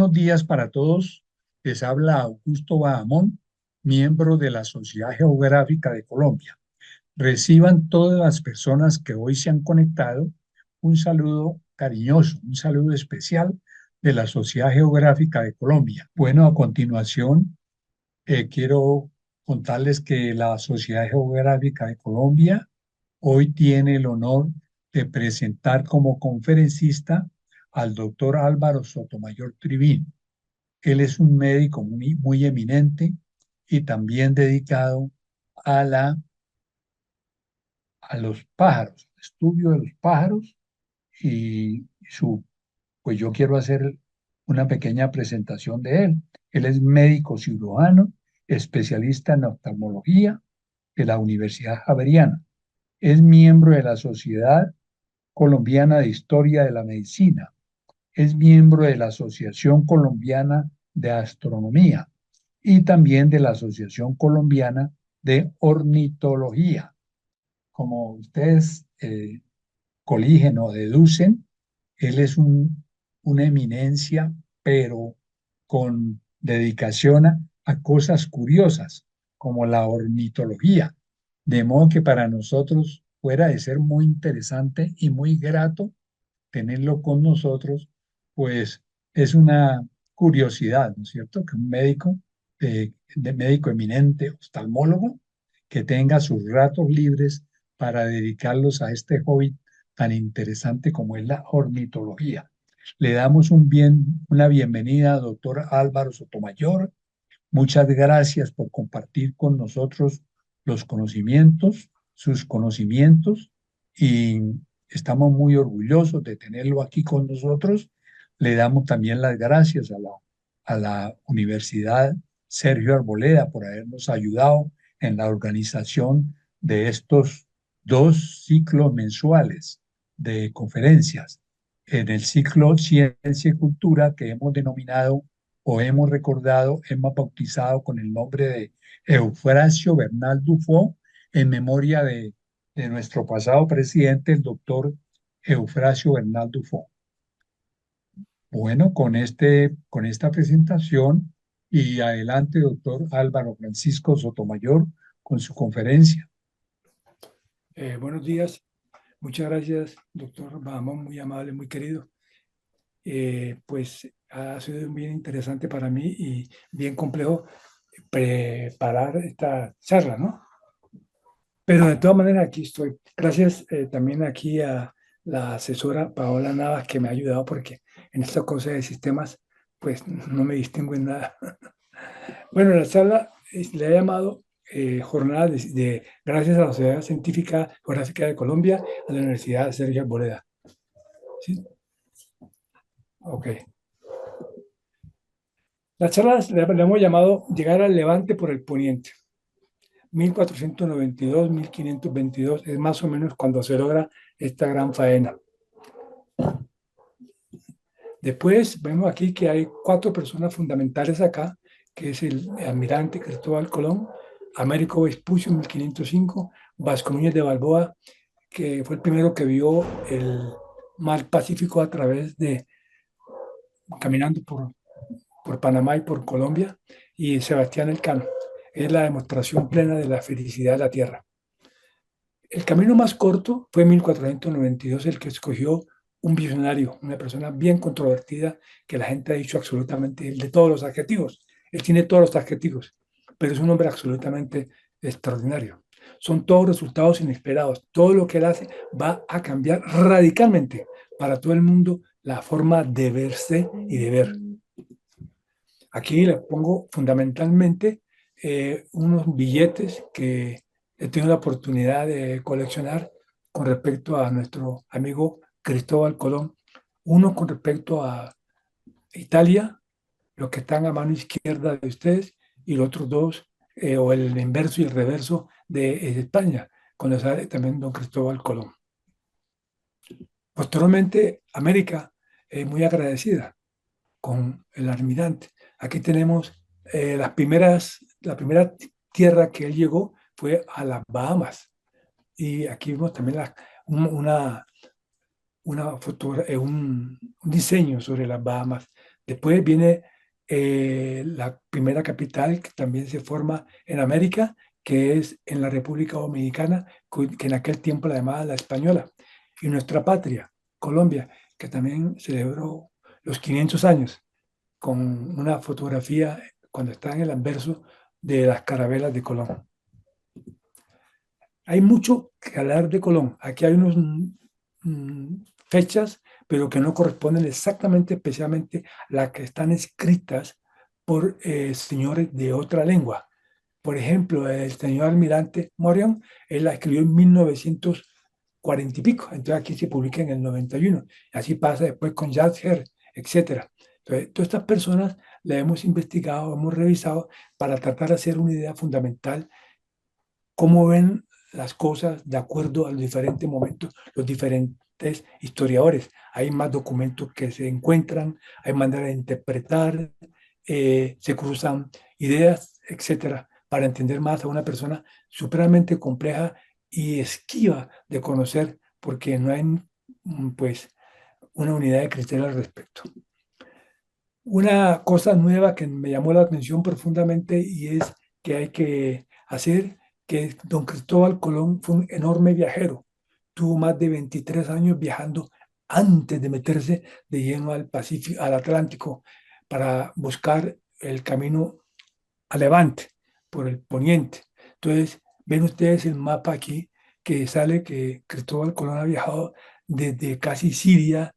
Buenos días para todos. Les habla Augusto Bahamón, miembro de la Sociedad Geográfica de Colombia. Reciban todas las personas que hoy se han conectado un saludo cariñoso, un saludo especial de la Sociedad Geográfica de Colombia. Bueno, a continuación quiero contarles que la Sociedad Geográfica de Colombia hoy tiene el honor de presentar como conferencista al doctor Álvaro Sotomayor Trivín. Él es un médico muy eminente y también dedicado a, a los pájaros, estudio de los pájaros y pues yo quiero hacer una pequeña presentación de él. Él es médico cirujano, especialista en oftalmología de la Universidad Javeriana. Es miembro de la Sociedad Colombiana de Historia de la Medicina. Es miembro de la Asociación Colombiana de Astronomía y también de la Asociación Colombiana de Ornitología. Como ustedes coligen o deducen, él es una eminencia, pero con dedicación a cosas curiosas, como la ornitología. De modo que para nosotros fuera de ser muy interesante y muy grato tenerlo con nosotros, pues es una curiosidad, ¿no es cierto? Que un médico, de médico eminente, oftalmólogo, que tenga sus ratos libres para dedicarlos a este hobby tan interesante como es la ornitología. Le damos una bienvenida, doctor Álvaro Sotomayor. Muchas gracias por compartir con nosotros los conocimientos, sus conocimientos, y estamos muy orgullosos de tenerlo aquí con nosotros. Le damos también las gracias a la Universidad Sergio Arboleda por habernos ayudado en la organización de estos dos ciclos mensuales de conferencias. En el ciclo Ciencia y Cultura, que hemos denominado o hemos recordado, hemos bautizado con el nombre de Eufrasio Bernal Dufo, en memoria de nuestro pasado presidente, el doctor Eufrasio Bernal Dufo. Bueno, con esta presentación y adelante, doctor Álvaro Francisco Sotomayor, con su conferencia. Buenos días, muchas gracias, doctor Bahamón, muy amable, muy querido. Pues ha sido bien interesante para mí y bien complejo preparar esta charla, ¿no? Pero de todas maneras aquí estoy. Gracias también aquí a la asesora Paola Navas que me ha ayudado porque en esta cosa de sistemas pues no me distingo en nada. Bueno, la charla le he llamado Jornada gracias a la Sociedad Científica Geográfica de Colombia, a la Universidad Sergio Arboleda. ¿Sí? Ok. La charla le hemos llamado Llegar al Levante por el Poniente. 1492-1522 es más o menos cuando se logra esta gran faena. Después vemos aquí que hay 4 personas fundamentales acá, que es el almirante Cristóbal Colón, Américo Vespucio en 1505, Vasco Núñez de Balboa, que fue el primero que vio el mar Pacífico a través de, caminando por Panamá y por Colombia, y Sebastián Elcano. Es la demostración plena de la felicidad de la Tierra. El camino más corto fue en 1492, el que escogió un visionario, una persona bien controvertida, que la gente ha dicho absolutamente de todos los adjetivos. Él tiene todos los adjetivos, pero es un hombre absolutamente extraordinario. Son todos resultados inesperados. Todo lo que él hace va a cambiar radicalmente para todo el mundo la forma de verse y de ver. Aquí les pongo fundamentalmente unos billetes que he tenido la oportunidad de coleccionar con respecto a nuestro amigo Cristóbal Colón. Uno con respecto a Italia, los que están a mano izquierda de ustedes, y los otros dos, o el inverso y el reverso de España, cuando sale también don Cristóbal Colón. Posteriormente, América es muy agradecida con el almirante. Aquí tenemos la primera tierra que él llegó fue a las Bahamas. Y aquí vemos también un diseño sobre las Bahamas Después viene la primera capital que también se forma en América, que es en la República Dominicana, que en aquel tiempo la llamaba la Española. Y nuestra patria, Colombia, que también celebró los 500 años con una fotografía cuando está en el anverso de las carabelas de Colón. Hay mucho que hablar de Colón. Aquí hay unas fechas, pero que no corresponden exactamente, especialmente las que están escritas por señores de otra lengua. Por ejemplo, el señor almirante Morion, él la escribió en 1940 y pico, entonces aquí se publica en el 91. Así pasa después con Jacques Her, etcétera. Entonces, todas estas personas las hemos investigado, hemos revisado para tratar de hacer una idea fundamental cómo ven las cosas de acuerdo a los diferentes momentos, los diferentes historiadores. Hay más documentos que se encuentran, hay manera de interpretar, se cruzan ideas, etcétera, para entender más a una persona supremamente compleja y esquiva de conocer, porque no hay pues una unidad de criterio al respecto. Una cosa nueva que me llamó la atención profundamente y es que hay que hacer que don Cristóbal Colón fue un enorme viajero. Tuvo más de 23 años viajando antes de meterse de lleno al Pacífico, al Atlántico, para buscar el camino a Levante, por el poniente. Entonces, ven ustedes el mapa aquí que sale que Cristóbal Colón ha viajado desde casi Siria,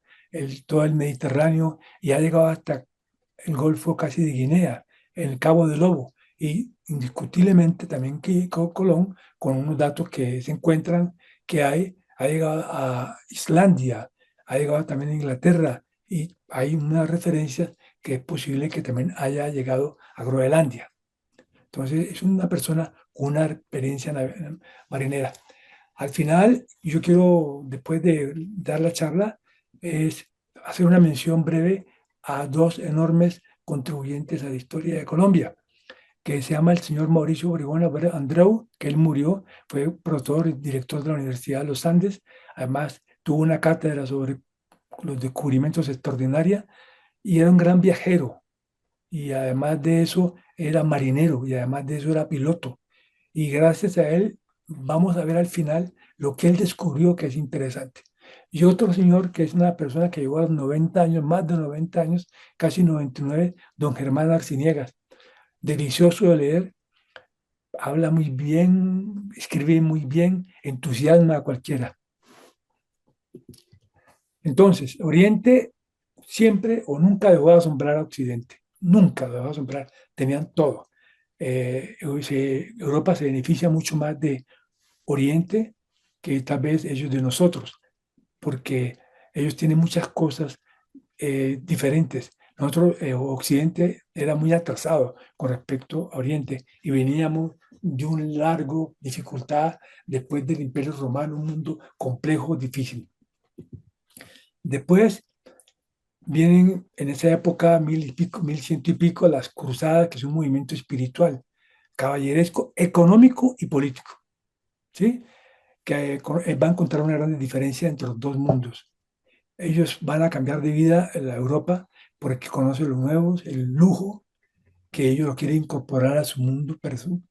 todo el Mediterráneo y ha llegado hasta el Golfo casi de Guinea, el Cabo de Lobo, y indiscutiblemente también que Colón, con unos datos que se encuentran que hay, ha llegado a Islandia, ha llegado también a Inglaterra, y hay una referencia que es posible que también haya llegado a Groenlandia. Entonces, es una persona con una experiencia marinera. Al final, yo quiero, después de dar la charla, es hacer una mención breve a dos enormes contribuyentes a la historia de Colombia, que se llama el señor Mauricio Obregón Andreu, que él murió, fue profesor y director de la Universidad de los Andes, además tuvo una cátedra sobre los descubrimientos extraordinarios y era un gran viajero, y además de eso era marinero, y además de eso era piloto. Y gracias a él vamos a ver al final lo que él descubrió que es interesante. Y otro señor que es una persona que llegó a los 90 años, más de 90 años, casi 99, don Germán Arciniegas, delicioso de leer, habla muy bien, escribe muy bien, entusiasma a cualquiera. Entonces, Oriente siempre o nunca dejó de asombrar a Occidente, nunca dejó de asombrar, tenían todo. Europa se beneficia mucho más de Oriente que tal vez ellos de nosotros, porque ellos tienen muchas cosas diferentes. Nosotros, Occidente, era muy atrasado con respecto a Oriente y veníamos de un largo dificultad después del Imperio Romano, un mundo complejo, difícil. Después vienen en esa época, mil y pico, 1100 y pico, las cruzadas, que es un movimiento espiritual, caballeresco, económico y político, ¿sí? Que va a encontrar una gran diferencia entre los dos mundos. Ellos van a cambiar de vida en la Europa porque conocen los nuevos, el lujo, que ellos lo quieren incorporar a su mundo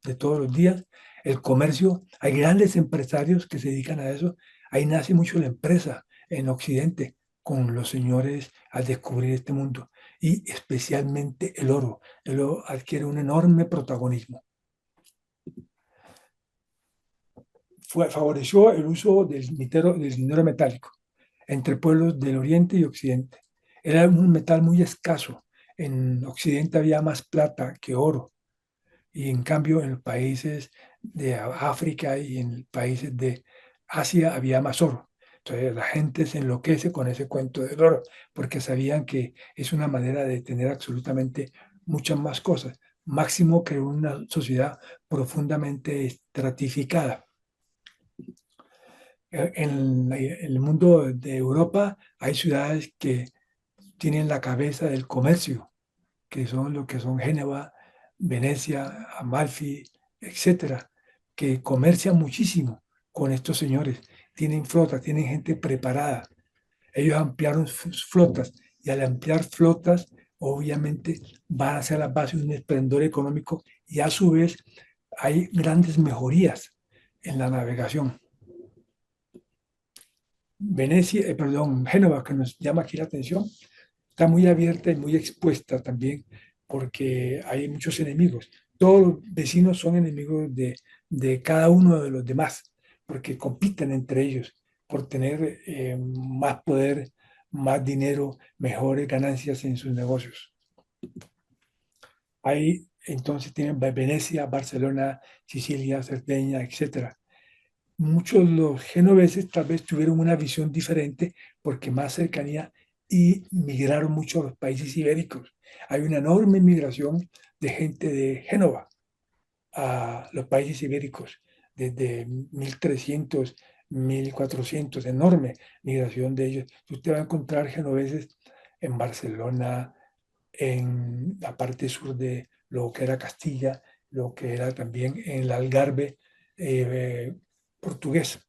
de todos los días, el comercio. Hay grandes empresarios que se dedican a eso. Ahí nace mucho la empresa en Occidente con los señores al descubrir este mundo y especialmente el oro. El oro adquiere un enorme protagonismo. Favoreció el uso del dinero metálico entre pueblos del Oriente y Occidente. Era un metal muy escaso. En Occidente había más plata que oro y en cambio en los países de África y en países de Asia había más oro. Entonces la gente se enloquece con ese cuento del oro porque sabían que es una manera de tener absolutamente muchas más cosas. Máximo que una sociedad profundamente estratificada. En el mundo de Europa hay ciudades que tienen la cabeza del comercio, que son lo que son Génova, Venecia, Amalfi, etcétera, que comercian muchísimo con estos señores. Tienen flotas, tienen gente preparada. Ellos ampliaron sus flotas y al ampliar flotas obviamente van a ser las bases de un esplendor económico y a su vez hay grandes mejorías en la navegación. Venecia, perdón, Génova, que nos llama aquí la atención, está muy abierta y muy expuesta también porque hay muchos enemigos. Todos los vecinos son enemigos de cada uno de los demás porque compiten entre ellos por tener más poder, más dinero, mejores ganancias en sus negocios. Ahí entonces tienen Venecia, Barcelona, Sicilia, Cerdeña, etcétera. Muchos de los genoveses tal vez tuvieron una visión diferente porque más cercanía y migraron mucho a los países ibéricos. Hay una enorme migración de gente de Génova a los países ibéricos desde 1300, 1400, enorme migración de ellos. Usted va a encontrar genoveses en Barcelona, en la parte sur de lo que era Castilla, lo que era también en el Algarve portugués.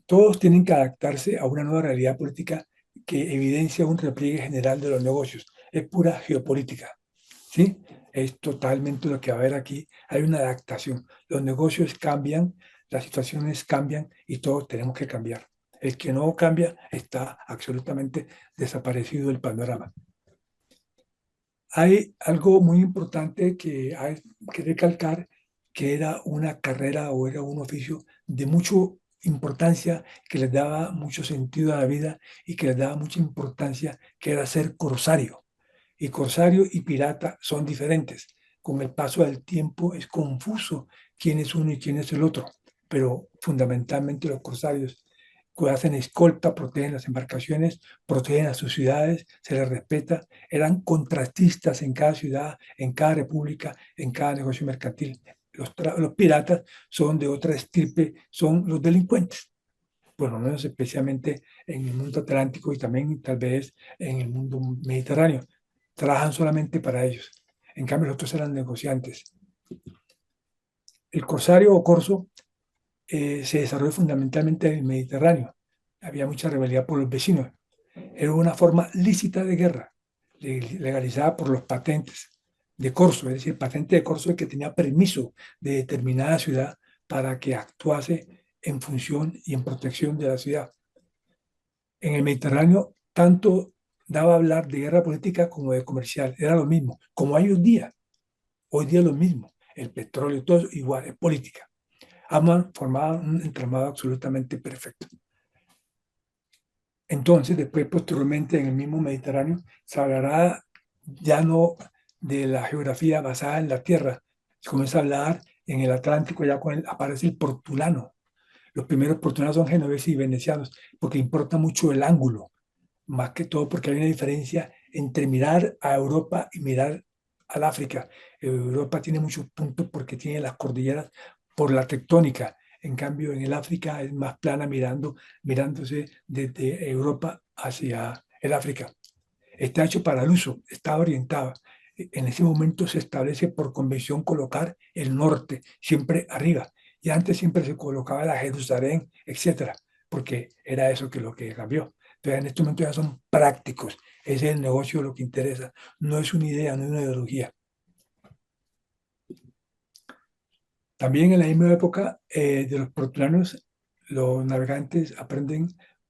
Todos tienen que adaptarse a una nueva realidad política que evidencia un repliegue general de los negocios. Es pura geopolítica, ¿sí? Es totalmente lo que va a haber aquí. Hay una adaptación. Los negocios cambian, las situaciones cambian y todos tenemos que cambiar. El que no cambia está absolutamente desaparecido del panorama. Hay algo muy importante que hay que recalcar, que era una carrera o era un oficio de mucha importancia, que les daba mucho sentido a la vida y que les daba mucha importancia, que era ser corsario. Y corsario y pirata son diferentes. Con el paso del tiempo es confuso quién es uno y quién es el otro, pero fundamentalmente los corsarios que hacen escolta, protegen las embarcaciones, protegen a sus ciudades, se les respeta, eran contratistas en cada ciudad, en cada república, en cada negocio mercantil. Los piratas son de otra estirpe, son los delincuentes, por lo menos especialmente en el mundo atlántico y también tal vez en el mundo mediterráneo. Trabajan solamente para ellos. En cambio, los otros eran negociantes. El corsario o corso se desarrolló fundamentalmente en el Mediterráneo. Había mucha rebeldía por los vecinos. Era una forma lícita de guerra, legalizada por los patentes de corso, es decir, patente de corso es que tenía permiso de determinada ciudad para que actuase en función y en protección de la ciudad. En el Mediterráneo, tanto daba a hablar de guerra política como de comercial, era lo mismo, como hay hoy día es lo mismo, el petróleo, todo igual, es política. Ambos formaban un entramado absolutamente perfecto. Entonces, después, posteriormente, en el mismo Mediterráneo, se hablará ya no de la geografía basada en la tierra, se comienza a hablar en el Atlántico, ya aparece el portulano. Los primeros portulanos son genoveses y venecianos, porque importa mucho el ángulo, más que todo porque hay una diferencia entre mirar a Europa y mirar al África. Europa tiene muchos puntos porque tiene las cordilleras por la tectónica. En cambio, en el África es más plana mirándose desde Europa hacia el África. Está hecho para el uso, está orientado. En ese momento se establece por convención colocar el norte siempre arriba. Y antes siempre se colocaba la Jerusalén, etcétera, porque era eso que lo que cambió. Entonces, en este momento ya son prácticos. Ese es el negocio lo que interesa. No es una idea, no es una ideología. También en la misma época de los portulanos, los navegantes aprenden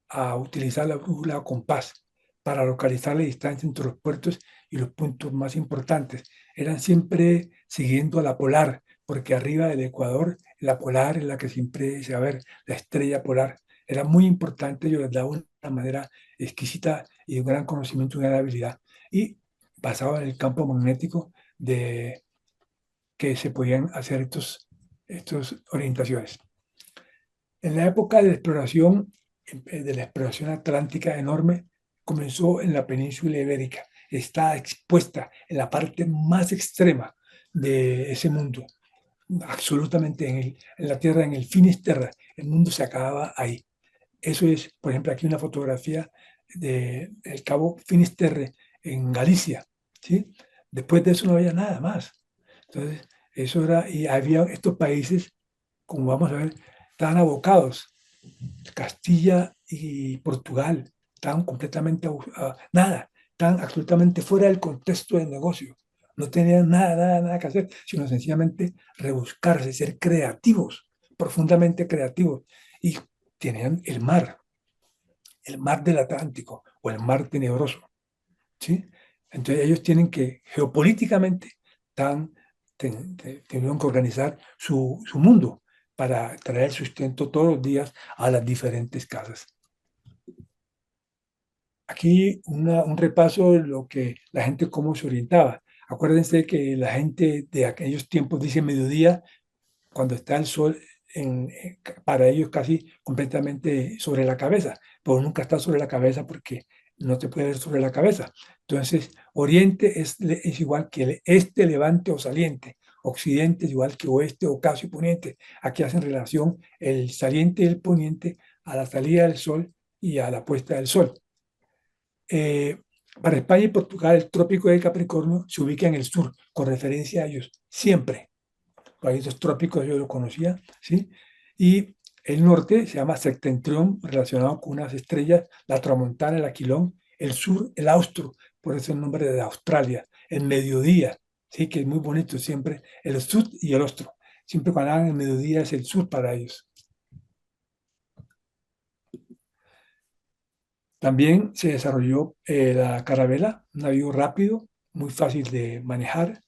a utilizar la brújula o compás para localizar la distancia entre los puertos y los puntos más importantes. Eran siempre siguiendo a la polar, porque arriba del Ecuador, la polar es la que siempre se va a ver, la estrella polar. Era muy importante, yo les daba una manera exquisita y un gran conocimiento, una gran habilidad. Y basado en el campo magnético de que se podían hacer estas orientaciones. En la época de la exploración atlántica enorme, comenzó en la península ibérica. Está expuesta en la parte más extrema de ese mundo, absolutamente en la Tierra, en el Finisterra. El mundo se acababa ahí. Eso es, por ejemplo, aquí una fotografía del Cabo Finisterre en Galicia, ¿sí? Después de eso no había nada más. Entonces, eso era, y había estos países, como vamos a ver, estaban abocados, Castilla y Portugal, estaban completamente, nada, estaban absolutamente fuera del contexto del negocio. No tenían nada que hacer, sino sencillamente rebuscarse, ser creativos, profundamente creativos. Y tenían el mar del Atlántico o el mar tenebroso, ¿sí? Entonces ellos tienen que, geopolíticamente, tuvieron que organizar su mundo para traer sustento todos los días a las diferentes casas. Aquí un repaso de lo que la gente cómo se orientaba. Acuérdense que la gente de aquellos tiempos dice mediodía cuando está el sol para ellos casi completamente sobre la cabeza, pero nunca está sobre la cabeza porque no te puede ver sobre la cabeza. Entonces, oriente es igual que el este, levante o saliente. Occidente es igual que oeste o casi poniente. Aquí hacen relación el saliente y el poniente a la salida del sol y a la puesta del sol. Eh, para España y Portugal, el trópico de Capricornio se ubica en el sur, con referencia a ellos, siempre. Países trópicos yo lo conocía, ¿sí? Y el norte se llama septentrión, relacionado con unas estrellas, la tramontana, el aquilón, el sur, el austro, por eso el nombre de Australia, el mediodía, ¿sí? Que es muy bonito siempre, el sur y el austro. Siempre cuando hablan el mediodía es el sur para ellos. También se desarrolló la carabela, un navío rápido, muy fácil de manejar,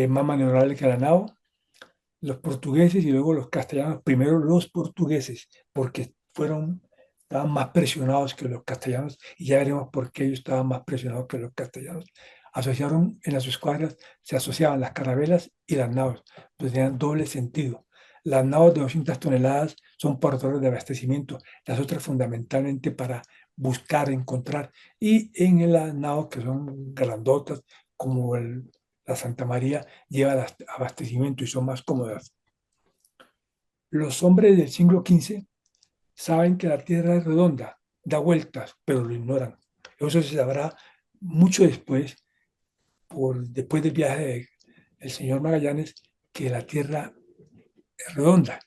más maniobrable que la nao. Los portugueses y luego los castellanos, primero los portugueses, porque estaban más presionados que los castellanos, y ya veremos por qué ellos estaban más presionados que los castellanos. Asociaron en las escuadras, se asociaban las carabelas y las naos, pues tenían doble sentido. Las naos de 200 toneladas son portadores de abastecimiento, las otras fundamentalmente para buscar, encontrar, y en las naos que son grandotas, como la Santa María, lleva abastecimiento y son más cómodas. Los hombres del siglo XV saben que la Tierra es redonda, da vueltas, pero lo ignoran. Eso se sabrá mucho después, después del viaje del señor Magallanes, que la Tierra es redonda,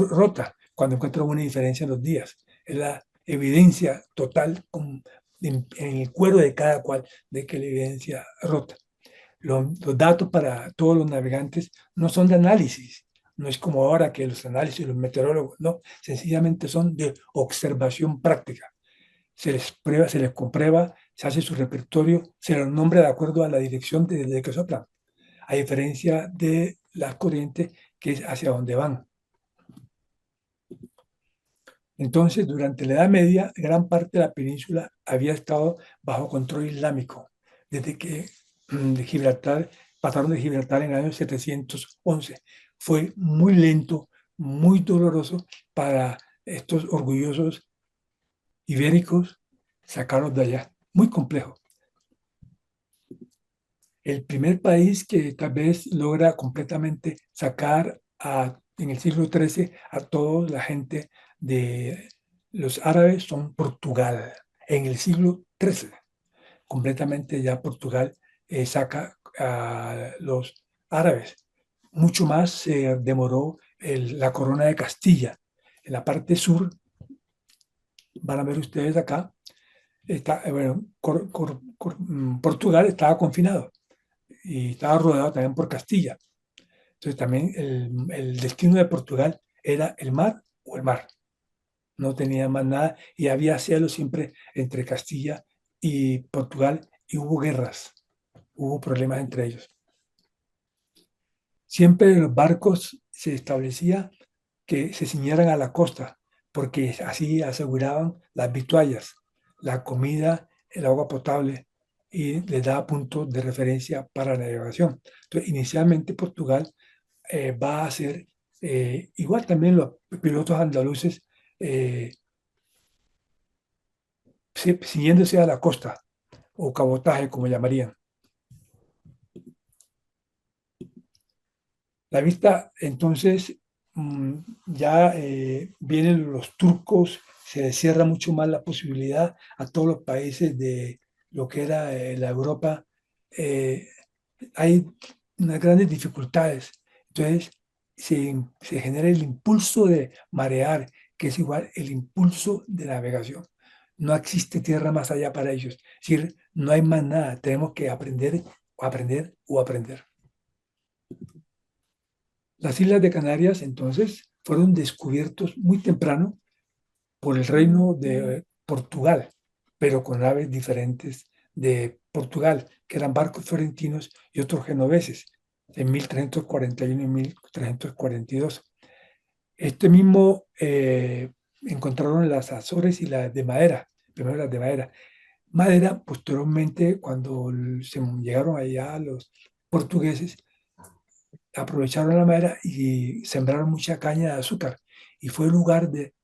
rota, cuando encuentra una diferencia en los días. Es la evidencia total en el cuero de cada cual de que la evidencia rota. Los datos para todos los navegantes no son de análisis, no es como ahora que los análisis, los meteorólogos, no, sencillamente son de observación práctica. Se les prueba, se les comprueba, se hace su repertorio, se los nombra de acuerdo a la dirección desde que soplan, a diferencia de la corriente que es hacia donde van. Entonces, durante la Edad Media, gran parte de la península había estado bajo control islámico, desde que de Gibraltar, pasaron de Gibraltar en el año 711. Fue muy lento, muy doloroso para estos orgullosos ibéricos sacarlos de allá. Muy complejo. El primer país que tal vez logra completamente sacar en el siglo XIII a toda la gente de los árabes son Portugal. En el siglo XIII, completamente ya Portugal saca a los árabes. Mucho más se demoró la corona de Castilla. En la parte sur, van a ver ustedes acá, bueno, Portugal estaba confinado y estaba rodeado también por Castilla. Entonces también el destino de Portugal era el mar o el mar. No tenía más nada y había cielo siempre entre Castilla y Portugal y hubo guerras, hubo problemas entre ellos. Siempre en los barcos se establecía que se ciñeran a la costa porque así aseguraban las vituallas, la comida, el agua potable y les daba puntos de referencia para la navegación. Entonces, inicialmente Portugal va a ser, igual también los pilotos andaluces, eh, ciñéndose a la costa o cabotaje, como llamarían. La vista, entonces, ya vienen los turcos, se cierra mucho más la posibilidad a todos los países de lo que era la Europa. eh, Hay unas grandes dificultades. Entonces, se genera el impulso de marear, que es igual el impulso de navegación. No existe tierra más allá para ellos. Es decir, no hay más nada. Tenemos que aprender, aprender o aprender. Las islas de Canarias, entonces, fueron descubiertos muy temprano por el reino de Portugal, pero con naves diferentes de Portugal, que eran barcos florentinos y otros genoveses, en 1341 y 1342. Este mismo encontraron las Azores y las de madera, primero las de madera. Madera, posteriormente, cuando se llegaron allá los portugueses, aprovecharon la madera y sembraron mucha caña de azúcar. Y fue el lugar de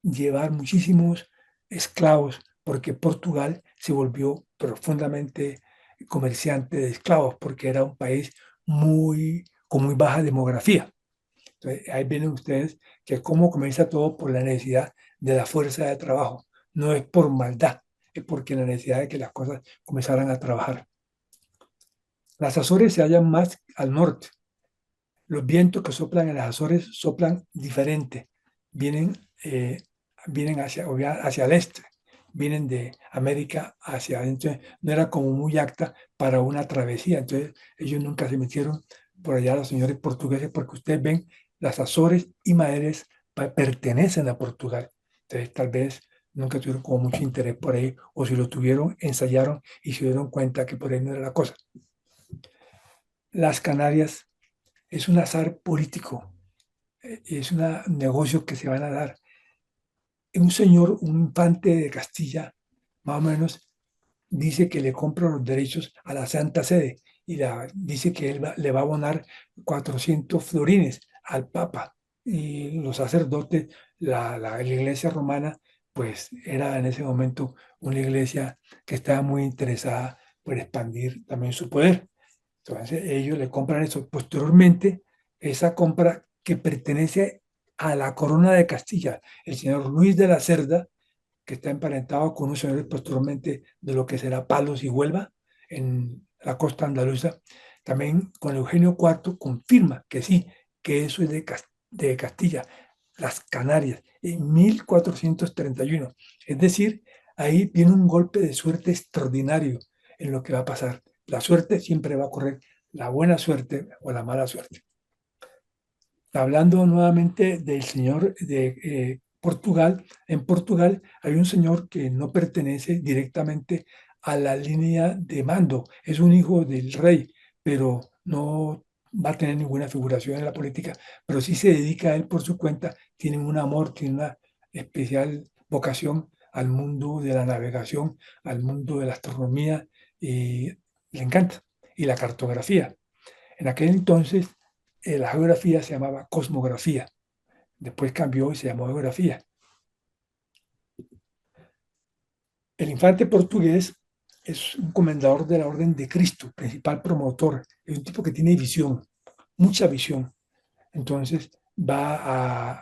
llevar muchísimos esclavos, porque Portugal se volvió profundamente comerciante de esclavos, porque era un país con muy baja demografía. Entonces, ahí vienen ustedes que cómo comienza todo por la necesidad de la fuerza de trabajo. No es por maldad, es porque la necesidad de que las cosas comenzaran a trabajar. Las Azores se hallan más al norte. Los vientos que soplan en las Azores soplan diferente. Vienen, eh, vienen hacia el este, vienen de América hacia adentro. No era como muy apta para una travesía. Entonces, ellos nunca se metieron por allá, los señores portugueses, porque ustedes ven, las Azores y Maderes pertenecen a Portugal. Entonces, tal vez nunca tuvieron como mucho interés por ahí, o si lo tuvieron, ensayaron y se dieron cuenta que por ahí no era la cosa. Las Canarias es un azar político, es un negocio que se van a dar. Un señor, un infante de Castilla, más o menos, dice que le compra los derechos a la Santa Sede y dice que le va a abonar 400 florines al Papa. Y los sacerdotes, la iglesia romana, pues era en ese momento una iglesia que estaba muy interesada por expandir también su poder. Entonces ellos le compran eso. Posteriormente, esa compra que pertenece a la corona de Castilla, el señor Luis de la Cerda, que está emparentado con un señor posteriormente de lo que será Palos y Huelva, en la costa andaluza, también con Eugenio IV confirma que sí, que eso es de Castilla, las Canarias, en 1431. Es decir, ahí viene un golpe de suerte extraordinario en lo que va a pasar. La suerte siempre va a correr, la buena suerte o la mala suerte. Hablando nuevamente del señor de Portugal, en Portugal hay un señor que no pertenece directamente a la línea de mando, es un hijo del rey, pero no va a tener ninguna figuración en la política, pero sí se dedica a él por su cuenta, tiene un amor, tiene una especial vocación al mundo de la navegación, al mundo de la astronomía, y le encanta, y la cartografía. En aquel entonces la geografía se llamaba cosmografía, después cambió y se llamó geografía. El infante portugués es un comendador de la Orden de Cristo, principal promotor, es un tipo que tiene visión, mucha visión. Entonces va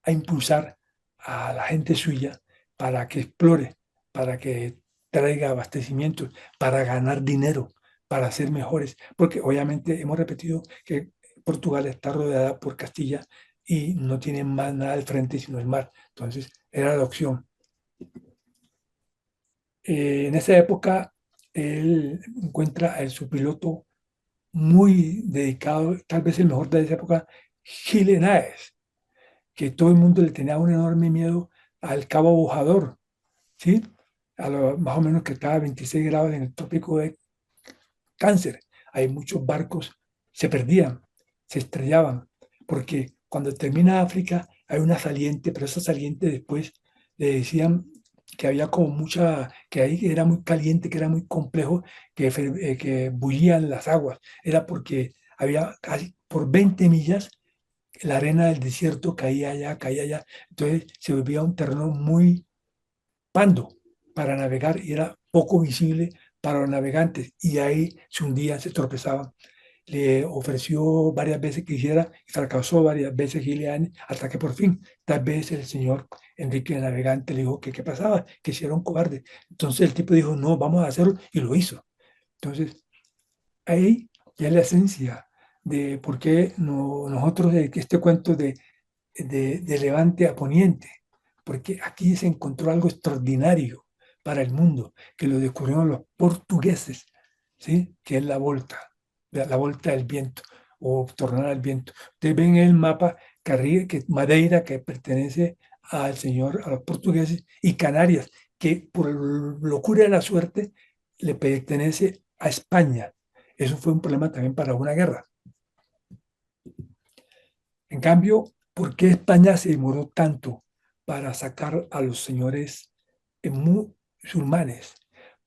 a impulsar a la gente suya para que explore, para que traiga abastecimientos, para ganar dinero, para ser mejores, porque obviamente hemos repetido que Portugal está rodeada por Castilla y no tiene más nada al frente sino el mar. Entonces era la opción. En esa época él encuentra a su piloto muy dedicado, tal vez el mejor de esa época, Gil Enaes, que todo el mundo le tenía un enorme miedo al Cabo Bojador, ¿sí? Más o menos que estaba a 26 grados en el trópico de Cáncer. Hay muchos barcos, se perdían, se estrellaban, porque cuando termina África hay una saliente, pero esa saliente después le decían que había como mucha, que ahí era muy caliente, que era muy complejo, que bullían las aguas. Era porque había casi por 20 millas la arena del desierto caía allá, caía allá. Entonces se volvía un terreno muy pando para navegar y era poco visible para los navegantes. Y ahí se hundían, se tropezaban. Le ofreció varias veces que hiciera y fracasó varias veces Gilead, hasta que por fin, tal vez el señor Enrique el Navegante le dijo que qué pasaba, que si era un cobarde. Entonces el tipo dijo, no, vamos a hacerlo y lo hizo. Entonces ahí ya es la esencia de por qué nosotros, este cuento de de levante a poniente, porque aquí se encontró algo extraordinario para el mundo, que lo descubrieron los portugueses, ¿sí? Que es la volta del viento o tornada del viento. Ustedes ven en el mapa que Madeira, que pertenece a los portugueses, y Canarias, que por locura de la suerte le pertenece a España. Eso fue un problema también para una guerra. En cambio, ¿por qué España se demoró tanto para sacar a los señores musulmanes?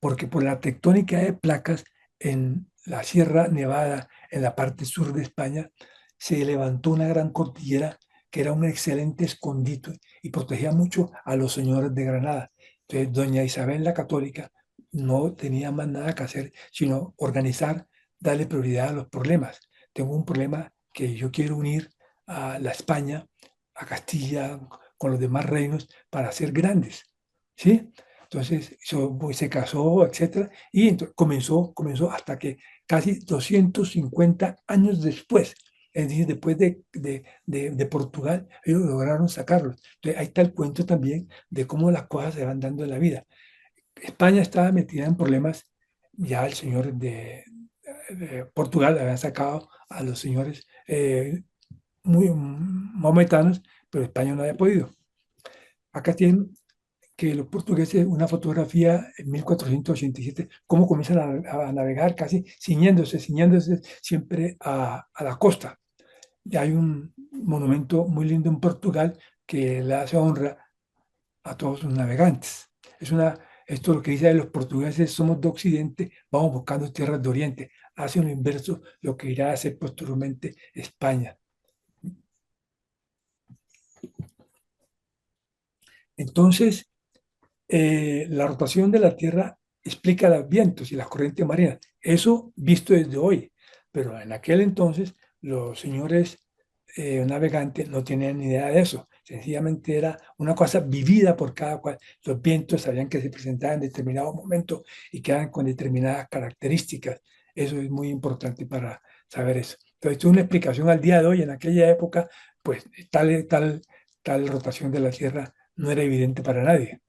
Porque por la tectónica de placas en la Sierra Nevada, en la parte sur de España, se levantó una gran cordillera que era un excelente escondite y protegía mucho a los señores de Granada. Entonces, doña Isabel la Católica no tenía más nada que hacer, sino organizar, darle prioridad a los problemas. Tengo un problema que yo quiero unir a la España, a Castilla, con los demás reinos para ser grandes, ¿sí? Entonces pues, se casó, etcétera, y comenzó hasta que casi 250 años después, es decir, después de Portugal, ellos lograron sacarlos. Entonces ahí está el cuento también de cómo las cosas se van dando en la vida. España estaba metida en problemas, ya el señor de Portugal había sacado a los señores muy maometanos, pero España no había podido. Acá tienen que los portugueses, una fotografía en 1487, cómo comienzan a navegar casi ciñéndose siempre a la costa. Y hay un monumento muy lindo en Portugal que le hace honra a todos los navegantes. Esto es lo que dice de los portugueses: somos de Occidente, vamos buscando tierras de Oriente. Hace lo inverso lo que irá a hacer posteriormente España. Entonces, la rotación de la Tierra explica los vientos y las corrientes marinas. Eso visto desde hoy, pero en aquel entonces los señores navegantes no tenían ni idea de eso. Sencillamente era una cosa vivida por cada cual. Los vientos sabían que se presentaban en determinado momento y quedaban con determinadas características. Eso es muy importante para saber eso. Entonces, esto es una explicación al día de hoy. En aquella época, pues tal rotación de la Tierra no era evidente para nadie.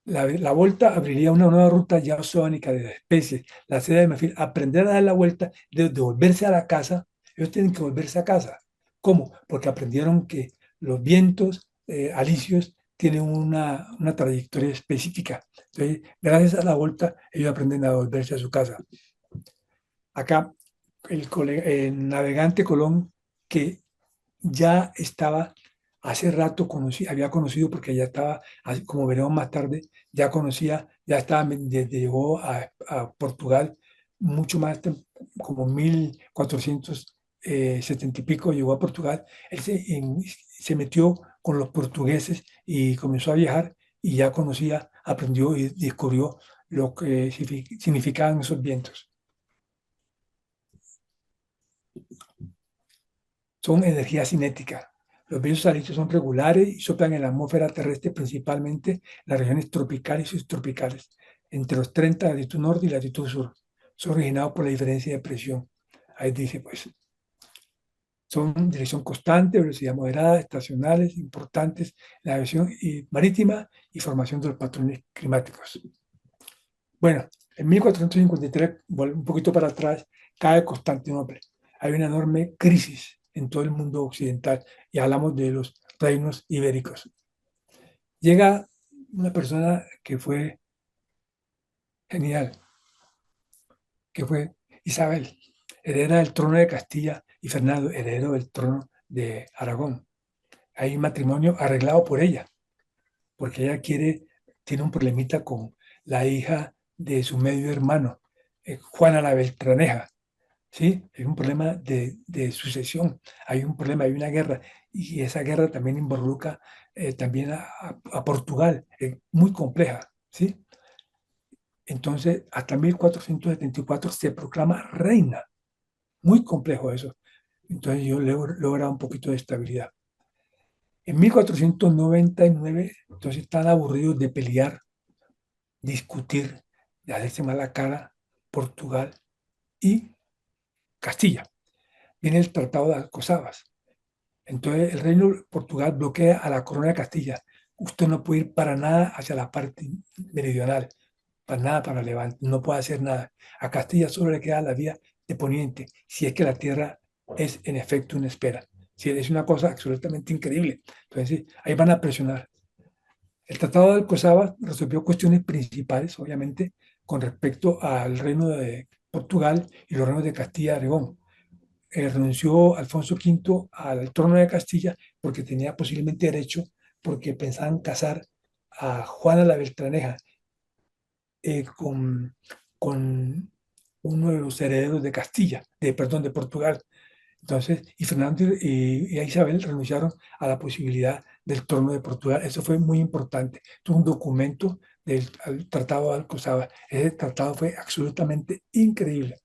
La vuelta abriría una nueva ruta ya oceánica de las especies. La seda de marfil, aprender a dar la vuelta, de volverse a la casa. Ellos tienen que volverse a casa. ¿Cómo? Porque aprendieron que los vientos alisios tienen una trayectoria específica. Entonces, gracias a la vuelta, ellos aprenden a volverse a su casa. Acá, el navegante Colón, que ya estaba hace rato, había conocido, porque ya estaba, como veremos más tarde, ya conocía, ya estaba, llegó a Portugal mucho más, como 1470 y pico, llegó a Portugal. Él se metió con los portugueses y comenzó a viajar y ya conocía, aprendió y descubrió lo que significaban esos vientos. Son energía cinética. Los vientos alisios son regulares y soplan en la atmósfera terrestre, principalmente en las regiones tropicales y subtropicales, entre los 30 de latitud norte y latitud sur. Son originados por la diferencia de presión. Ahí dice, pues, son dirección constante, velocidad moderada, estacionales, importantes, la aviación marítima y formación de los patrones climáticos. Bueno, en 1453, un poquito para atrás, cae Constantinopla. Hay una enorme crisis en todo el mundo occidental y hablamos de los reinos ibéricos. Llega una persona que fue genial, que fue Isabel, heredera del trono de Castilla, y Fernando, heredero del trono de Aragón. Hay un matrimonio arreglado por ella, porque ella tiene un problemita con la hija de su medio hermano, Juana la Beltraneja. ¿Sí? Hay un problema de sucesión, hay un problema, hay una guerra, y esa guerra también involucra también a Portugal, muy compleja, ¿sí? Entonces, hasta 1474 se proclama reina, muy complejo eso. Entonces yo logra un poquito de estabilidad. En 1499, entonces están aburridos de pelear, discutir, de hacerse mala cara, Portugal y Castilla. Viene el Tratado de Alcozabas. Entonces el reino de Portugal bloquea a la corona de Castilla. Usted no puede ir para nada hacia la parte meridional, para nada para Levante, no puede hacer nada. A Castilla solo le queda la vía de poniente, si es que la tierra es en efecto una espera. Sí, es una cosa absolutamente increíble. Entonces, ahí van a presionar. El Tratado de Alcozaba resolvió cuestiones principales, obviamente, con respecto al reino de Portugal y los reinos de Castilla y Aragón. Renunció Alfonso V al trono de Castilla porque tenía posiblemente derecho, porque pensaban casar a Juana la Beltraneja con uno de los herederos de Castilla, perdón, de Portugal. Entonces, y Fernando y Isabel renunciaron a la posibilidad del trono de Portugal. Eso fue muy importante. Tuvo un documento del al Tratado de Alcozaba. Ese tratado fue absolutamente increíble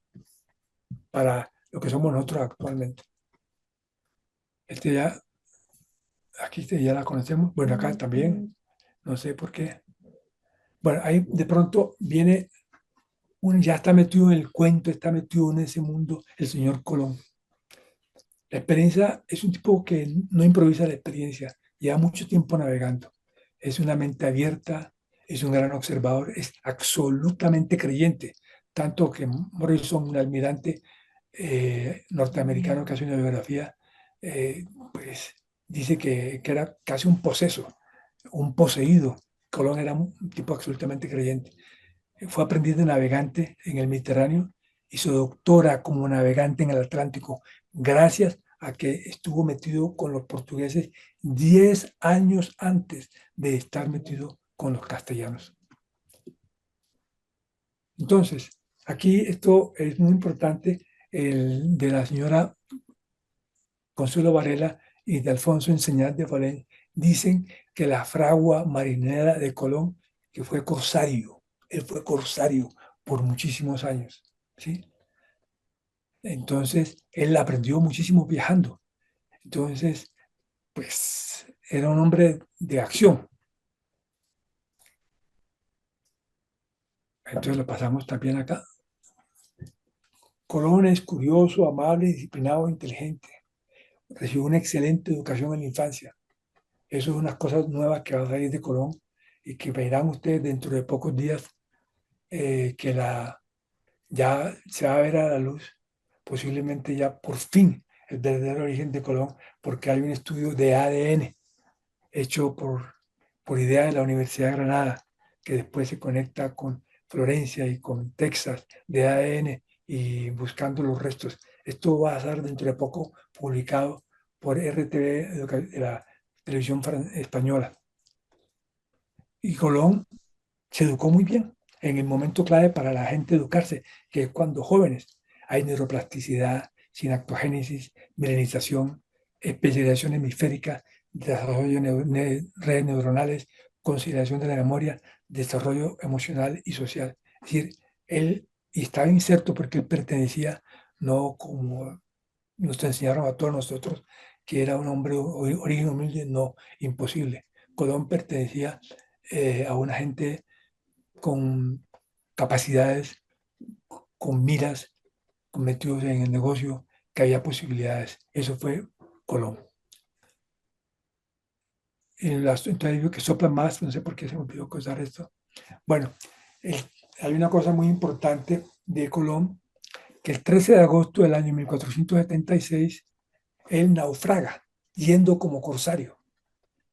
para lo que somos nosotros actualmente. Este ya, aquí ya la conocemos. Bueno, acá también, no sé por qué. Bueno, ahí de pronto viene ya está metido en el cuento, está metido en ese mundo el señor Colón. La experiencia es un tipo que no improvisa la experiencia, lleva mucho tiempo navegando. Es una mente abierta, es un gran observador, es absolutamente creyente. Tanto que Morrison, un almirante norteamericano que hace una biografía, eh, pues dice que era casi un poseso, un poseído. Colón era un tipo absolutamente creyente. Fue aprendiz de navegante en el Mediterráneo y su doctora como navegante en el Atlántico, gracias a que estuvo metido con los portugueses 10 años antes de estar metido con los castellanos. Entonces, aquí esto es muy importante, el de la señora Consuelo Varela y de Alfonso Enseñat de Valencia, dicen que la fragua marinera de Colón, que fue corsario, él fue corsario por muchísimos años, ¿sí? Entonces, él aprendió muchísimo viajando. Entonces, pues, era un hombre de acción. Entonces, lo pasamos también acá. Colón es curioso, amable, disciplinado, inteligente. Recibió una excelente educación en la infancia. Eso es unas cosas nuevas que va a salir de Colón y que verán ustedes dentro de pocos días que ya se va a ver a la luz, posiblemente ya por fin, el verdadero origen de Colón, porque hay un estudio de ADN hecho por idea de la Universidad de Granada, que después se conecta con Florencia y con Texas de ADN y buscando los restos. Esto va a ser dentro de poco publicado por RTV de la televisión española. Y Colón se educó muy bien en el momento clave para la gente educarse, que es cuando jóvenes hay neuroplasticidad, sinaptogénesis, milenización, especialización hemisférica, desarrollo de redes neuronales, consideración de la memoria, desarrollo emocional y social. Es decir, él y estaba inserto porque él pertenecía, no como nos enseñaron a todos nosotros, que era un hombre origen humilde, no, imposible. Colón pertenecía a una gente con capacidades, con miras, con metidos en el negocio, que había posibilidades. Eso fue Colón. Entonces digo que sopla más, no sé por qué se me olvidó contar esto. Bueno, el- hay una cosa muy importante de Colón, que el 13 de agosto del año 1476, él naufraga, yendo como corsario.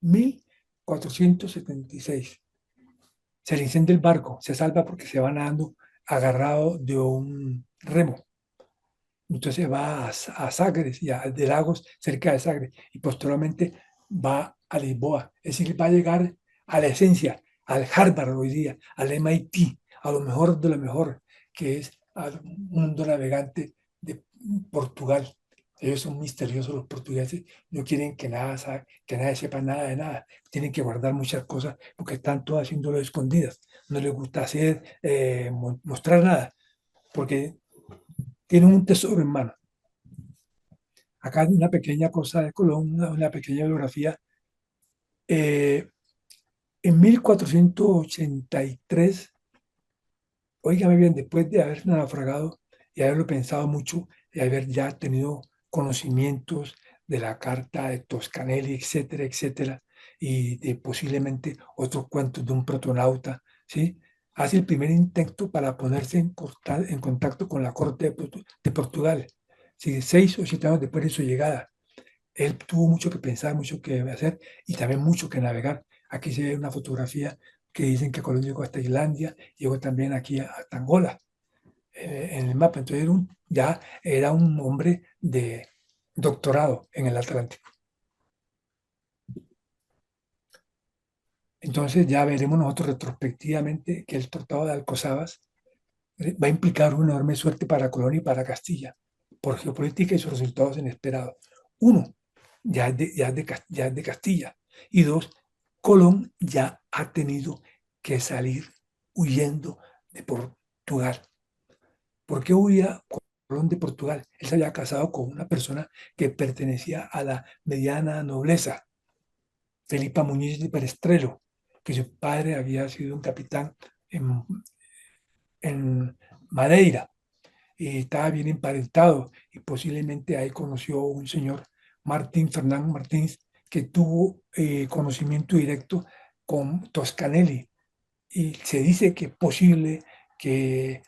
1476. Se le incendia el barco, se salva porque se va nadando agarrado de un remo. Entonces va a Sagres y a de Lagos, cerca de Sagres, y posteriormente va a Lisboa. Es decir, va a llegar a la esencia, al Harvard hoy día, al MIT, a lo mejor de lo mejor, que es al mundo navegante de Portugal. Ellos son misteriosos los portugueses, no quieren que nadie sepa nada de nada. Tienen que guardar muchas cosas porque están todas haciéndolo escondidas. No les gusta hacer, mostrar nada, porque tienen un tesoro en mano. Acá hay una pequeña cosa de Colón, una pequeña biografía. Eh, en 1483, oígame bien, después de haber naufragado y haberlo pensado mucho y haber ya tenido conocimientos de la carta de Toscanelli, etcétera, etcétera, y de posiblemente otros cuentos de un protonauta, ¿sí? Hace el primer intento para ponerse en contacto con la corte de Portugal, ¿sí? 6 o 7 años después de su llegada. Él tuvo mucho que pensar, mucho que hacer y también mucho que navegar. Aquí se ve una fotografía que dicen que Colón llegó hasta Islandia, llegó también aquí hasta Angola, en el mapa. Entonces ya era un hombre de doctorado en el Atlántico. Entonces ya veremos nosotros retrospectivamente que el Tratado de Alcozabas va a implicar una enorme suerte para Colón y para Castilla, por geopolítica y sus resultados inesperados. Uno, ya es de Castilla. Y dos, Colón ya ha tenido que salir huyendo de Portugal. ¿Por qué huía Colón de Portugal? Él se había casado con una persona que pertenecía a la mediana nobleza, Felipa Muñiz de Perestrelo, que su padre había sido un capitán en, en Madeira y estaba bien emparentado y posiblemente ahí conoció a un señor, Martín Fernán Martínez, que tuvo conocimiento directo con Toscanelli y se dice que es posible que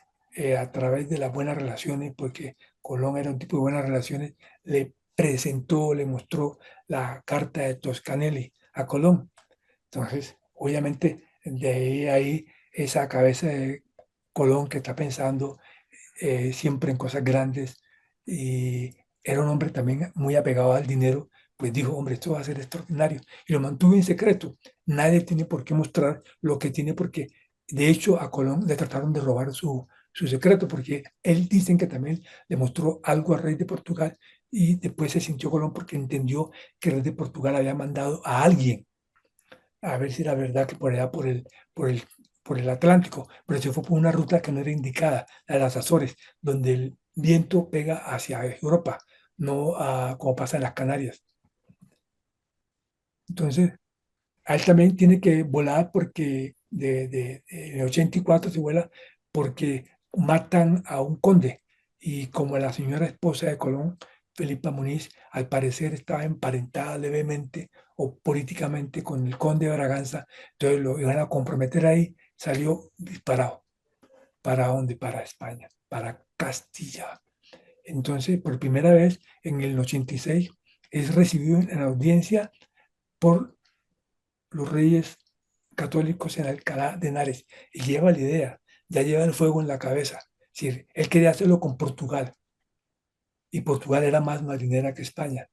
a través de las buenas relaciones, porque Colón era un tipo de buenas relaciones, le presentó, le mostró la carta de Toscanelli a Colón. Entonces, obviamente, de ahí esa cabeza de Colón que está pensando siempre en cosas grandes y era un hombre también muy apegado al dinero, pues dijo, hombre, esto va a ser extraordinario y lo mantuvo en secreto. Nadie tiene por qué mostrar lo que tiene porque de hecho a Colón le trataron de robar su secreto porque él dicen que también le mostró algo al rey de Portugal y después se sintió Colón porque entendió que el rey de Portugal había mandado a alguien a ver si era verdad que por allá por el, por el Atlántico, pero se fue por una ruta que no era indicada, la de las Azores, donde el viento pega hacia Europa, no como pasa en las Canarias. Entonces, a él también tiene que volar porque en el 84 se vuela porque matan a un conde y como la señora esposa de Colón, Felipa Muniz, al parecer estaba emparentada levemente o políticamente con el conde de Braganza, entonces lo iban a comprometer ahí, salió disparado. ¿Para dónde? Para España, para Castilla. Entonces, por primera vez en el 86 es recibido en audiencia por los reyes católicos en Alcalá de Henares y lleva la idea, ya lleva el fuego en la cabeza. Es decir, él quería hacerlo con Portugal y Portugal era más marinera que España,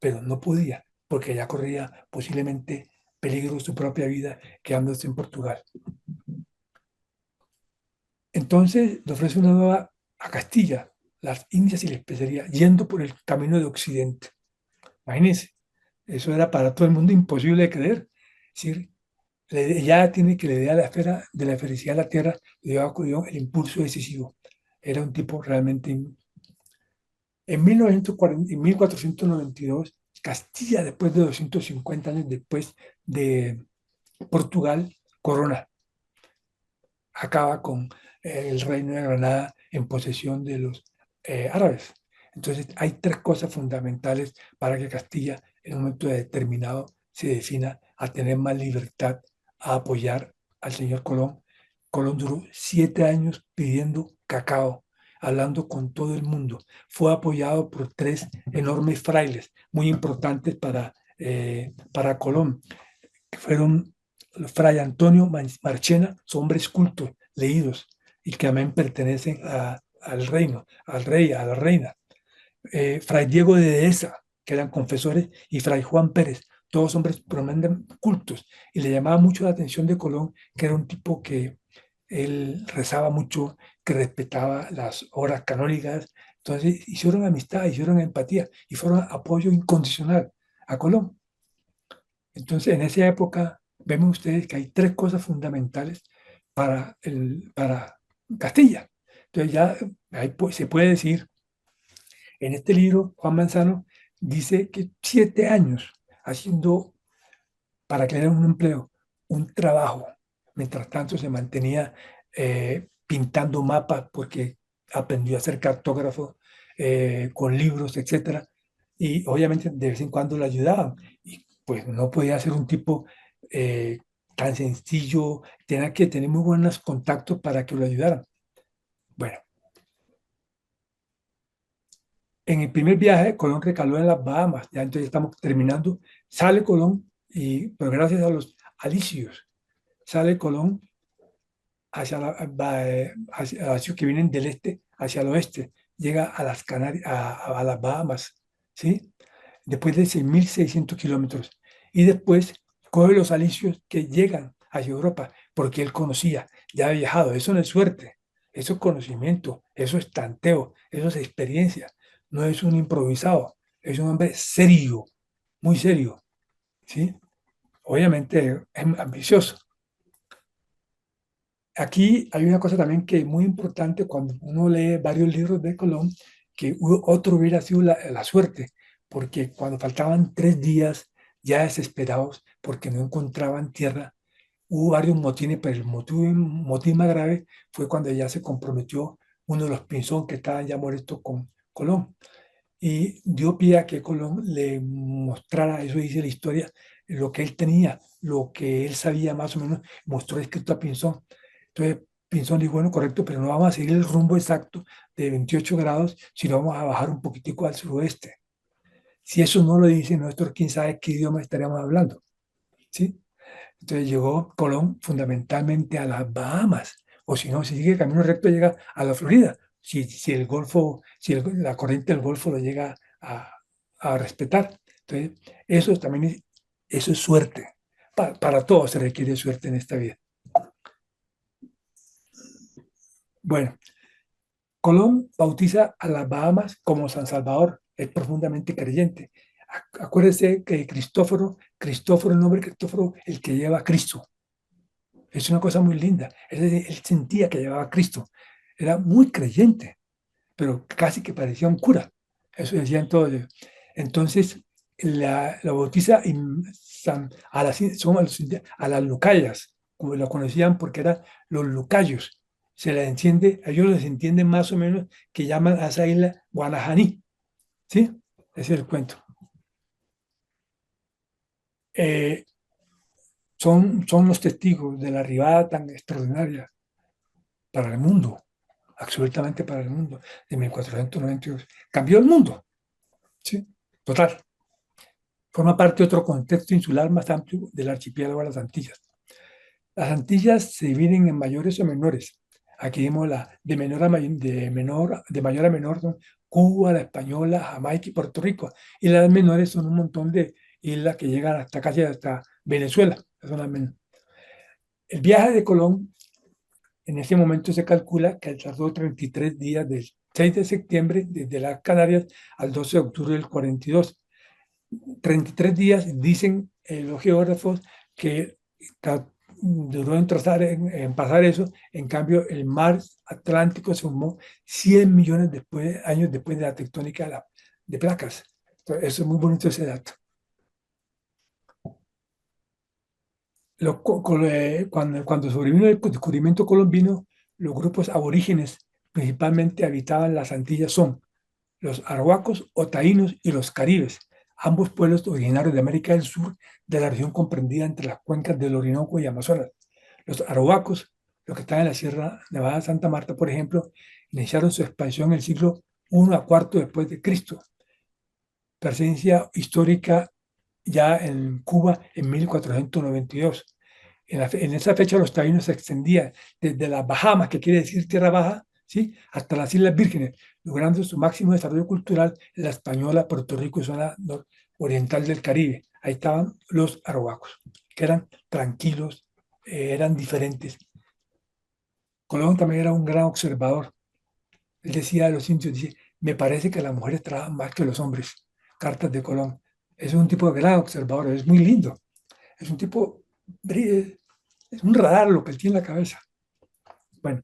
pero no podía porque ya corría posiblemente peligro su propia vida quedándose en Portugal. Entonces le ofrece una nueva a Castilla, las Indias y la especería, yendo por el camino de Occidente. Imagínense, eso era para todo el mundo imposible de creer. Es decir, ya tiene que le dé a la esfera de la felicidad a la Tierra, le dio a el impulso decisivo. Era un tipo realmente... En 1940, en 1492, Castilla, después de 250 años después de Portugal, corona, acaba con el reino de Granada en posesión de los árabes. Entonces, hay tres cosas fundamentales para que Castilla, en un momento determinado, se defina a tener más libertad, a apoyar al señor Colón. Colón duró 7 años pidiendo cacao, hablando con todo el mundo. Fue apoyado por tres enormes frailes, muy importantes para Colón, que fueron Fray Antonio Marchena, son hombres cultos, leídos, y que también pertenecen al reino, al rey, a la reina. Fray Diego de Dehesa, que eran confesores, y Fray Juan Pérez, todos hombres tremendamente cultos, y le llamaba mucho la atención de Colón, que era un tipo que él rezaba mucho, que respetaba las horas canónicas, entonces hicieron amistad, hicieron empatía, y fueron apoyo incondicional a Colón. Entonces, en esa época, vemos ustedes que hay tres cosas fundamentales para Castilla. Entonces, ya ahí se puede decir, en este libro, Juan Manzano dice que 7 años haciendo para crear un empleo, un trabajo. Mientras tanto, se mantenía pintando mapas porque aprendió a ser cartógrafo con libros, etcétera. y obviamente de vez en cuando lo ayudaban. Y pues no podía ser un tipo eh, tan sencillo, tenía que tener muy buenos contactos para que lo ayudaran. Bueno, en el primer viaje, Colón recaló en las Bahamas, ya entonces estamos terminando, sale Colón, pero gracias a los alicios, sale Colón hacia, hacia que vienen del este hacia el oeste, llega a las Canarias, a las Bahamas, ¿sí? Después de 6.600 kilómetros. Y después coge los alicios que llegan hacia Europa, porque él conocía, ya había viajado. Eso no es suerte, eso es conocimiento, eso es tanteo, eso es experiencia. No es un improvisado, es un hombre serio, muy serio, ¿sí? Obviamente es ambicioso. Aquí hay una cosa también que es muy importante cuando uno lee varios libros de Colón, que otro hubiera sido la suerte, porque cuando faltaban 3 días, ya desesperados, porque no encontraban tierra, hubo varios motines, pero el motín más grave fue cuando ya se comprometió uno de los pinzón que estaban ya molestos con Colón. Y dio pie a que Colón le mostrara, eso dice la historia, lo que él tenía, lo que él sabía más o menos, mostró escrito a Pinzón. Entonces Pinzón dijo, bueno, correcto, pero no vamos a seguir el rumbo exacto de 28 grados, sino vamos a bajar un poquitico al suroeste. Si eso no lo dice nuestro, quién sabe qué idioma estaríamos hablando, ¿sí? Entonces llegó Colón fundamentalmente a las Bahamas, o si no, si sigue camino recto llega a la Florida, si el Golfo, si la corriente del Golfo lo llega a respetar. Entonces, eso también eso es suerte. Para todo se requiere suerte en esta vida. Bueno, Colón bautiza a las Bahamas como San Salvador, es profundamente creyente. Acuérdese que Cristóforo, el nombre Cristóforo, el que lleva a Cristo. Es una cosa muy linda. Él sentía que llevaba a Cristo. Era muy creyente, pero casi que parecía un cura. Eso decían todos. Entonces, la bautiza a las Lucayas, como lo conocían porque eran los Lucayos. Se la entiende, a ellos les entienden más o menos que llaman a esa isla Guanajaní. ¿Sí? Ese es el cuento. Eh, son los testigos de la arribada tan extraordinaria para el mundo, absolutamente para el mundo, de 1492. Cambió el mundo, ¿sí? Total. Forma parte de otro contexto insular más amplio del archipiélago de las Antillas. Las Antillas se dividen en mayores o menores. Aquí vemos la de mayor a menor son Cuba, la Española, Jamaica y Puerto Rico. Y las menores son un montón de islas que llegan hasta casi hasta Venezuela. Son las El viaje de Colón en ese momento se calcula que tardó 33 días del 6 de septiembre desde las Canarias al 12 de octubre del 42. 33 días, dicen los geógrafos, que duró en pasar eso. En cambio, el mar Atlántico se formó 100 millones años después de la tectónica de placas. Entonces, eso es muy bonito ese dato. Cuando sobrevino el descubrimiento colombino, los grupos aborígenes principalmente habitaban las Antillas son los arhuacos o taínos y los caribes, ambos pueblos originarios de América del Sur, de la región comprendida entre las cuencas del Orinoco y Amazonas. Los arhuacos, los que están en la Sierra Nevada de Santa Marta, por ejemplo, iniciaron su expansión en el siglo I a IV después de Cristo. Presencia histórica ya en Cuba en 1492. En esa fecha los taínos se extendían desde las Bahamas, que quiere decir tierra baja, ¿sí? Hasta las Islas Vírgenes, logrando su máximo desarrollo cultural en la Española, Puerto Rico y zona oriental del Caribe. Ahí estaban los arhuacos, que eran tranquilos, eran diferentes. Colón también era un gran observador. Él decía a los indios, dice, me parece que las mujeres trabajan más que los hombres. Cartas de Colón. Es un tipo de gran observador, es muy lindo. Es un tipo, es un radar lo que él tiene en la cabeza. Bueno,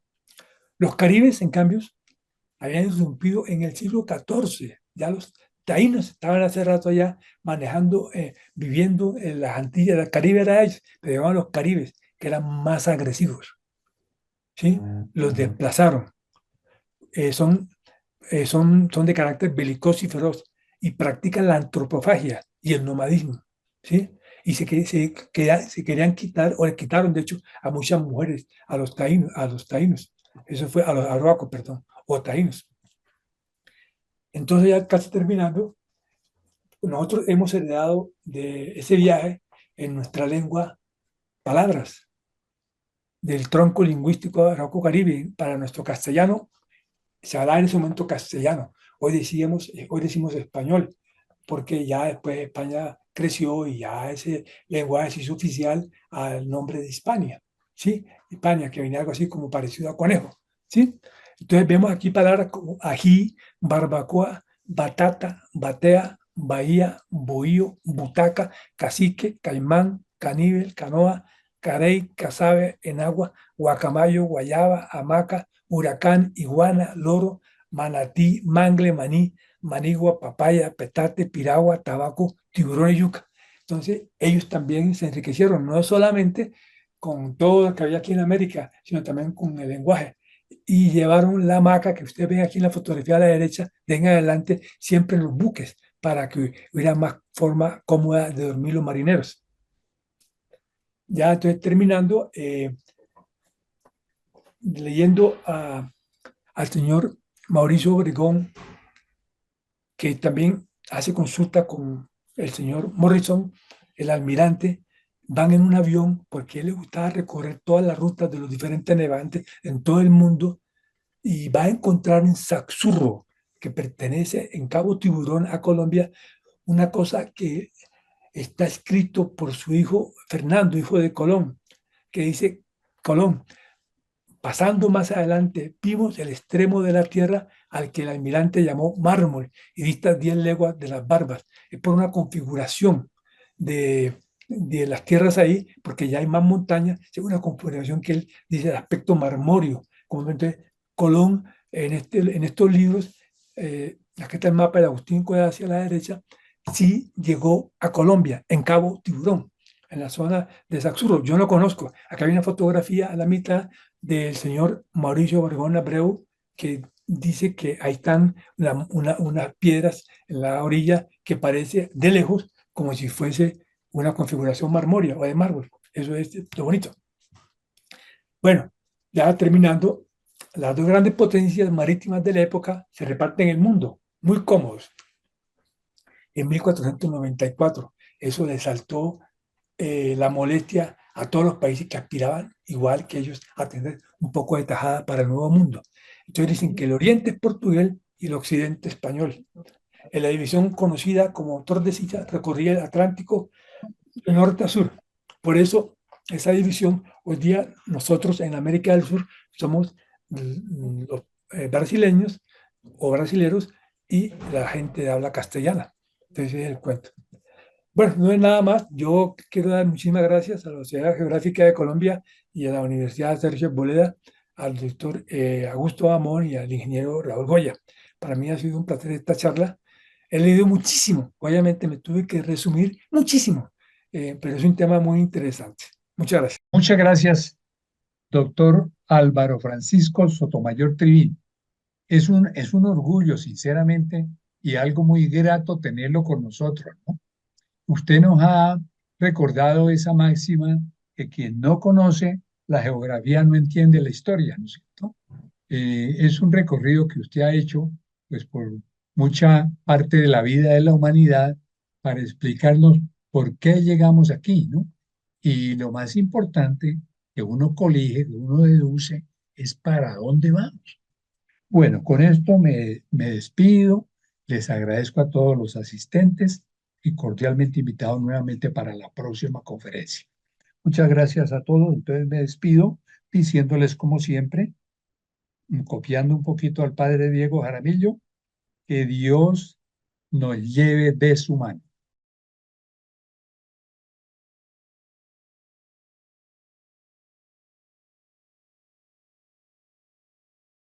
los caribes, en cambio, habían irrumpido en el siglo XIV. Ya los taínos estaban hace rato ya manejando, viviendo en las Antillas. El Caribe era ellos, pero llevaban los caribes, que eran más agresivos. ¿Sí? Los desplazaron. Son de carácter belicoso y feroz. y practican la antropofagia y el nomadismo, ¿sí? Y se querían quitar, o le quitaron, de hecho, a muchas mujeres, a los taínos. Eso fue a los arhuacos, perdón, o taínos. Entonces, ya casi terminando, nosotros hemos heredado de ese viaje en nuestra lengua palabras del tronco lingüístico arauco-caribe. Para nuestro castellano se hablaba en ese momento castellano. Hoy decimos español, porque ya después España creció y ya ese lenguaje se hizo oficial al nombre de Hispania, ¿sí? Hispania, que venía algo así como parecido a conejo, ¿sí? Entonces vemos aquí palabras como ají, barbacoa, batata, batea, bahía, bohío, butaca, cacique, caimán, caníbal, canoa, carey, casabe, enagua, guacamayo, guayaba, hamaca, huracán, iguana, loro, manatí, mangle, maní, manigua, papaya, petate, piragua, tabaco, tiburón y yuca. Entonces, ellos también se enriquecieron, no solamente con todo lo que había aquí en América, sino también con el lenguaje. Y llevaron la hamaca que ustedes ven aquí en la fotografía a la derecha, de en adelante, siempre en los buques, para que hubiera más forma cómoda de dormir los marineros. Ya entonces terminando, leyendo al señor Mauricio Obregón, que también hace consulta con el señor Morrison, el almirante, van en un avión porque a él le gustaba recorrer todas las rutas de los diferentes navegantes en todo el mundo y va a encontrar en Saxurro, que pertenece en Cabo Tiburón a Colombia, una cosa que está escrito por su hijo Fernando, hijo de Colón, que dice, Colón, pasando más adelante, vimos el extremo de la tierra al que el almirante llamó mármol y dista 10 leguas de las barbas. Es por una configuración de las tierras ahí, porque ya hay más montañas, es una configuración que él dice de aspecto marmóreo. Como entonces, Colón, en estos libros, aquí está el mapa de Agustín Cueva hacia la derecha, sí llegó a Colombia, en Cabo Tiburón, en la zona de Saxurro. Yo no conozco. Acá hay una fotografía a la mitad del señor Mauricio Obregón Abreu, que dice que ahí están unas piedras en la orilla que parece de lejos como si fuese una configuración marmórea o de mármol. Eso es lo bonito. Bueno, ya terminando, las dos grandes potencias marítimas de la época se reparten el mundo, muy cómodos. En 1494, eso le saltó la molestia a todos los países que aspiraban, igual que ellos, a tener un poco de tajada para el nuevo mundo. Entonces dicen que el oriente es portugués y el occidente español. En la división conocida como Tordesillas recorría el Atlántico de norte a sur. Por eso, esa división, hoy día nosotros en América del Sur somos los brasileños o brasileros y la gente de habla castellana. Entonces, ese es el cuento. Bueno, no es nada más. Yo quiero dar muchísimas gracias a la Sociedad Geográfica de Colombia y a la Universidad Sergio Boleda, al doctor Augusto Amón y al ingeniero Raúl Goya. Para mí ha sido un placer esta charla. He leído muchísimo. Obviamente me tuve que resumir muchísimo, pero es un tema muy interesante. Muchas gracias. Muchas gracias, doctor Álvaro Francisco Sotomayor Trivín. Es un orgullo, sinceramente, y algo muy grato tenerlo con nosotros, ¿no? Usted nos ha recordado esa máxima que quien no conoce la geografía no entiende la historia, ¿no es cierto? Es un recorrido que usted ha hecho pues, por mucha parte de la vida de la humanidad para explicarnos por qué llegamos aquí, ¿no? Y lo más importante que uno colige, que uno deduce, es para dónde vamos. Bueno, con esto me despido, les agradezco a todos los asistentes y cordialmente invitados nuevamente para la próxima conferencia. Muchas gracias a todos, entonces me despido diciéndoles como siempre, copiando un poquito al padre Diego Jaramillo, que Dios nos lleve de su mano.